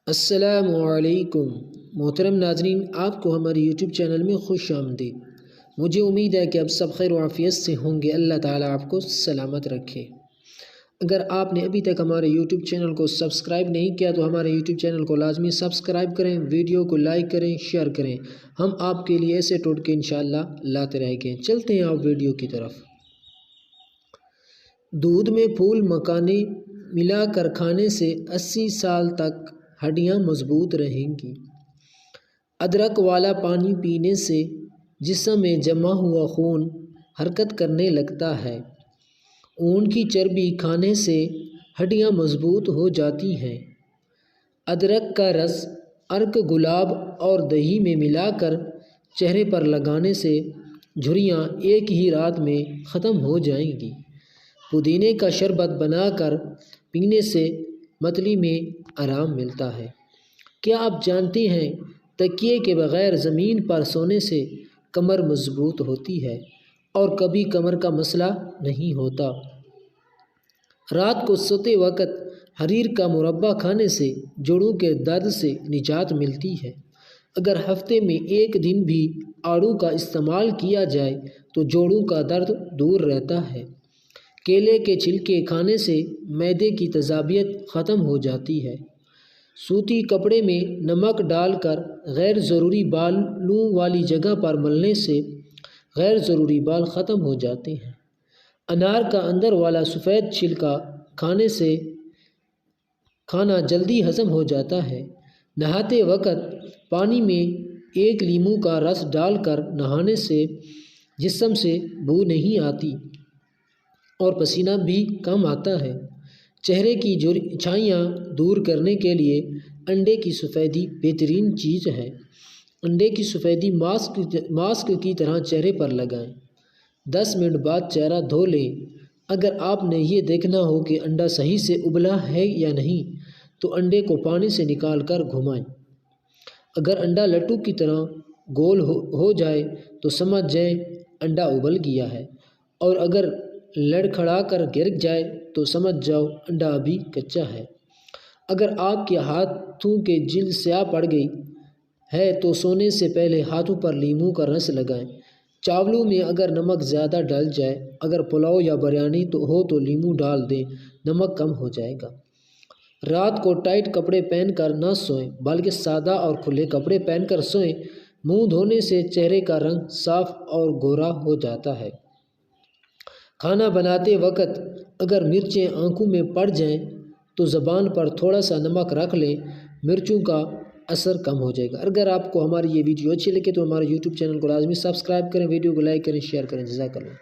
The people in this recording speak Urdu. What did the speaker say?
السلام علیکم محترم ناظرین، آپ کو ہمارے یوٹیوب چینل میں خوش آمدید۔ مجھے امید ہے کہ آپ سب خیر و عافیت سے ہوں گے۔ اللہ تعالیٰ آپ کو سلامت رکھے۔ اگر آپ نے ابھی تک ہمارے یوٹیوب چینل کو سبسکرائب نہیں کیا تو ہمارے یوٹیوب چینل کو لازمی سبسکرائب کریں، ویڈیو کو لائک کریں، شیئر کریں۔ ہم آپ کے لیے ایسے ٹوٹکے انشاءاللہ لاتے رہیں گے۔ چلتے ہیں آپ ویڈیو کی طرف۔ دودھ میں پھول مکھانے ملا کر کھانے سے 80 سال تک ہڈیاں مضبوط رہیں گی۔ ادرک والا پانی پینے سے جسم میں جمع ہوا خون حرکت کرنے لگتا ہے۔ اونٹ کی چربی کھانے سے ہڈیاں مضبوط ہو جاتی ہیں۔ ادرک کا رس عرق گلاب اور دہی میں ملا کر چہرے پر لگانے سے جھریاں ایک ہی رات میں ختم ہو جائیں گی۔ پودینے کا شربت بنا کر پینے سے متلی میں آرام ملتا ہے۔ کیا آپ جانتے ہیں تکیے کے بغیر زمین پر سونے سے کمر مضبوط ہوتی ہے اور کبھی کمر کا مسئلہ نہیں ہوتا۔ رات کو سوتے وقت حریر کا مربع کھانے سے جوڑوں کے درد سے نجات ملتی ہے۔ اگر ہفتے میں ایک دن بھی آڑو کا استعمال کیا جائے تو جوڑوں کا درد دور رہتا ہے۔ کیلے کے چھلکے کھانے سے معدے کی تیزابیت ختم ہو جاتی ہے۔ سوتی کپڑے میں نمک ڈال کر غیر ضروری بالوں والی جگہ پر ملنے سے غیر ضروری بال ختم ہو جاتے ہیں۔ انار کا اندر والا سفید چھلکا کھانے سے کھانا جلدی ہضم ہو جاتا ہے۔ نہاتے وقت پانی میں ایک لیموں کا رس ڈال کر نہانے سے جسم سے بو نہیں آتی اور پسینہ بھی کم آتا ہے۔ چہرے کی چھائیاں دور کرنے کے لیے انڈے کی سفیدی بہترین چیز ہے۔ انڈے کی سفیدی ماسک کی طرح چہرے پر لگائیں۔ 10 منٹ بعد چہرہ دھو لیں۔ اگر آپ نے یہ دیکھنا ہو کہ انڈا صحیح سے ابلا ہے یا نہیں تو انڈے کو پانی سے نکال کر گھمائیں۔ اگر انڈا لڈو کی طرح گول ہو جائے تو سمجھ جائیں انڈا ابل گیا ہے، اور اگر لڑکھڑا کر گر جائے تو سمجھ جاؤ انڈا ابھی کچا ہے۔ اگر آپ کے ہاتھوں کی جلد سیاہ پڑ گئی ہے تو سونے سے پہلے ہاتھوں پر لیموں کا رس لگائیں۔ چاولوں میں اگر نمک زیادہ ڈل جائے، اگر پلاؤ یا بریانی ہو تو لیموں ڈال دیں، نمک کم ہو جائے گا۔ رات کو ٹائٹ کپڑے پہن کر نہ سوئیں بلکہ سادہ اور کھلے کپڑے پہن کر سوئیں۔ منہ دھونے سے چہرے کا رنگ صاف اور گورا ہو جاتا ہے۔ کھانا بناتے وقت اگر مرچیں آنکھوں میں پڑ جائیں تو زبان پر تھوڑا سا نمک رکھ لیں، مرچوں کا اثر کم ہو جائے گا۔ اگر آپ کو ہماری یہ ویڈیو اچھی لگے تو ہمارے یوٹیوب چینل کو لازمی سبسکرائب کریں، ویڈیو کو لائک کریں، شیئر کریں۔ جزاک اللہ۔